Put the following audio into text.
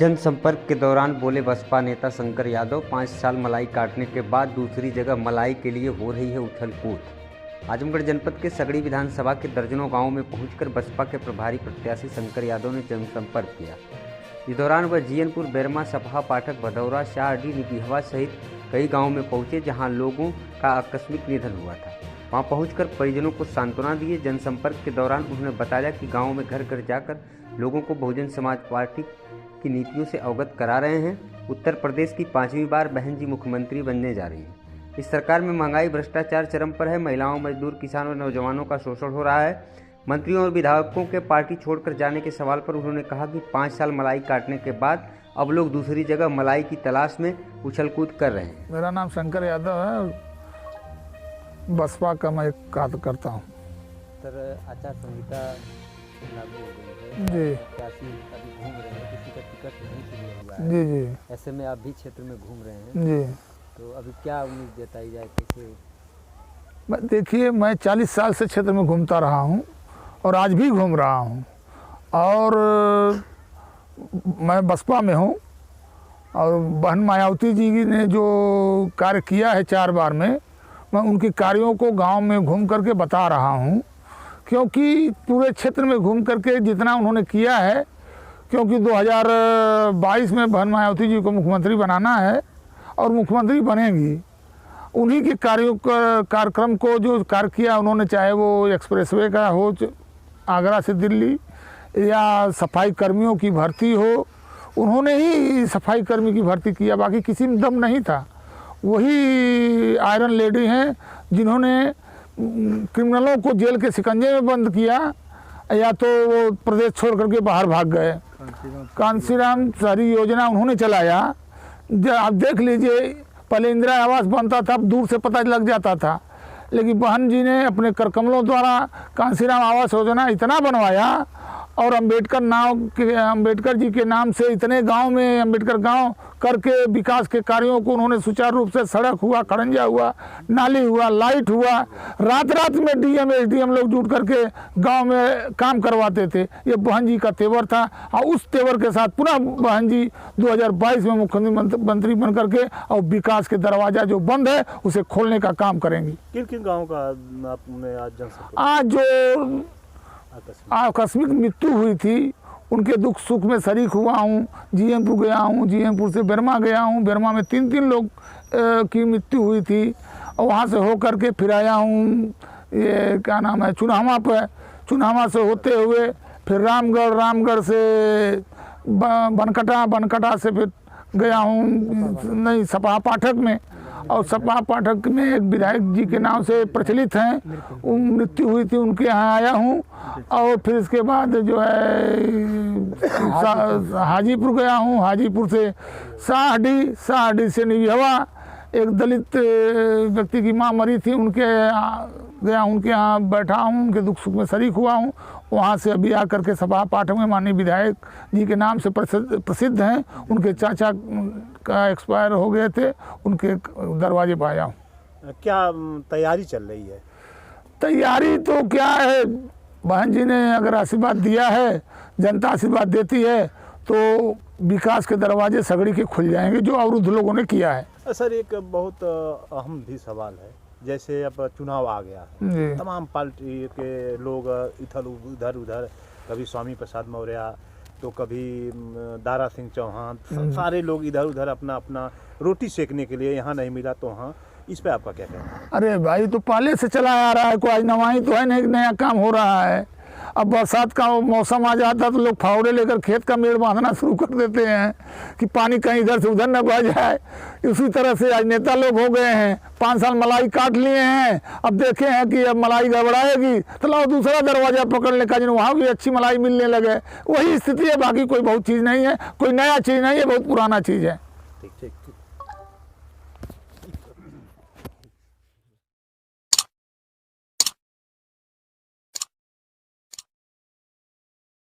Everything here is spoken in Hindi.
जनसंपर्क के दौरान बोले बसपा नेता शंकर यादव, 5 साल मलाई काटने के बाद दूसरी जगह मलाई के लिए हो रही है उछल कूद। आजमगढ़ जनपद के सगड़ी विधानसभा के दर्जनों गांवों में पहुंचकर बसपा के प्रभारी प्रत्याशी शंकर यादव ने जनसंपर्क किया। इस दौरान वह जीयनपुर, बेरमा, सपहा, पाठक, भदौरा, शाहडीह, निबिहवा सहित कई गाँवों में पहुँचे जहाँ लोगों का आकस्मिक निधन हुआ था। वहाँ पहुंचकर परिजनों को सांत्वना दिए। जनसंपर्क के दौरान उन्होंने बताया कि गाँव में घर घर जाकर लोगों को बहुजन समाज पार्टी की नीतियों से अवगत करा रहे हैं। उत्तर प्रदेश की 5वीं बार बहन जी मुख्यमंत्री बनने जा रही है। इस सरकार में महंगाई, भ्रष्टाचार चरम पर है। महिलाओं, मजदूर, किसानों और नौजवानों का शोषण हो रहा है। मंत्रियों और विधायकों के पार्टी छोड़कर जाने के सवाल पर उन्होंने कहा कि 5 साल मलाई काटने के बाद अब लोग दूसरी जगह मलाई की तलाश में उछल कूद कर रहे हैं। मेरा नाम शंकर यादव है, बसपा का मैं कार्यकर्ता हूँ। सर, आचार संहिता लागू हो गई है जी, प्रत्याशी अभी घूम रहे हैं, किसी का टिकट नहीं क्लियर हुआ है। जी जी ऐसे में आप भी क्षेत्र में घूम रहे हैं, जी। तो अभी क्या उम्मीद जताई जाए, कैसे? देखिए, मैं 40 साल से क्षेत्र में घूमता रहा हूँ और आज भी घूम रहा हूँ और मैं बसपा में हूँ। और बहन मायावती जी ने जो कार्य किया है 4 बार में, मैं उनके कार्यों को गांव में घूम करके बता रहा हूँ, क्योंकि पूरे क्षेत्र में घूम करके जितना उन्होंने किया है, क्योंकि 2022 में बहन मायावती जी को मुख्यमंत्री बनाना है और मुख्यमंत्री बनेंगी। उन्हीं के कार्यक्रम को जो कार्य किया उन्होंने, चाहे वो एक्सप्रेसवे का हो आगरा से दिल्ली या सफाई कर्मियों की भर्ती हो, उन्होंने ही सफाई कर्मी की भर्ती किया, बाकी किसी में दम नहीं था। वही आयरन लेडी हैं जिन्होंने क्रिमिनलों को जेल के शिकंजे में बंद किया या तो वो प्रदेश छोड़ करके बाहर भाग गए। कांसीराम शहरी योजना उन्होंने चलाया। आप देख लीजिए, पहले इंदिरा आवास बनता था, अब दूर से पता लग जाता था, लेकिन बहन जी ने अपने करकमलों द्वारा कांसीराम आवास योजना इतना बनवाया और अंबेडकर जी के नाम से इतने गांव में अंबेडकर गांव करके विकास के कार्यों को उन्होंने सुचारू रूप से, सड़क हुआ, खड़ंजा हुआ, नाली हुआ, लाइट हुआ, रात में डीएम एसडीएम लोग जुट करके गांव में काम करवाते थे। ये बहन जी का तेवर था और उस तेवर के साथ पुनः बहन जी 2022 में मुख्यमंत्री बन करके और विकास के दरवाजा जो बंद है उसे खोलने का काम करेंगी। किन किन गाँव का आपने आज जो आकस्मिक मृत्यु हुई थी उनके दुख सुख में शरीक हुआ हूँ। जीयनपुर गया हूँ, जीयनपुर से बेरमा गया हूँ। बेरमा में 3 लोग की मृत्यु हुई थी और वहाँ से हो करके फिर आया हूँ, ये क्या नाम है, चुनावा पे। चुनावा से होते हुए फिर रामगढ़ से बनकटा से फिर गया हूँ सपहा पाठक में। और सपहा पाठक में एक विधायक जी के नाम से प्रचलित हैं, वो मृत्यु हुई थी, उनके यहाँ आया हूँ। और फिर इसके बाद जो है हाजीपुर गया हूँ। हाजीपुर से शाहडीह से निबिहवा, एक दलित व्यक्ति की माँ मरी थी, उनके गया, उनके यहाँ बैठा हूँ, उनके दुख सुख में शरीक हुआ हूँ। वहाँ से अभी आकर के सपहा पाठक में माननीय विधायक जी के नाम से प्रसिद्ध हैं, उनके चाचा का एक्सपायर हो गए थे, उनके दरवाजे पर आया हूँ। क्या तैयारी चल रही है? तैयारी तो क्या है, बहन जी ने अगर आशीर्वाद दिया है, जनता आशीर्वाद देती है, तो विकास के दरवाजे सगड़ी के खुल जाएंगे जो अवरुद्ध लोगों ने किया है। सर, एक बहुत अहम भी सवाल है, जैसे अब चुनाव आ गया है, तमाम पार्टी के लोग इधर उधर, कभी स्वामी प्रसाद मौर्य तो कभी दारा सिंह चौहान, सारे लोग इधर उधर अपना रोटी सेकने के लिए, यहाँ नहीं मिला तो वहाँ। इस पे आपका क्या कहना है? अरे भाई, तो पहले से चला आ रहा है, कोई आज नवाई तो है नहीं, नया काम हो रहा है। अब बरसात का मौसम आ जाता है तो लोग फावड़े लेकर खेत का मेड़ बांधना शुरू कर देते हैं कि पानी कहीं इधर से उधर न बह जाए। इसी तरह से आज नेता लोग हो गए हैं, 5 साल मलाई काट लिए हैं, अब देखे हैं कि अब मलाई गड़बड़ाएगी तो लाओ दूसरा दरवाजा पकड़ने का, जिन्हें वहाँ भी अच्छी मलाई मिलने लगे। वही स्थिति है, बाकी कोई बहुत चीज़ नहीं है, कोई नया चीज़ नहीं है, बहुत पुराना चीज़ है। ठीक।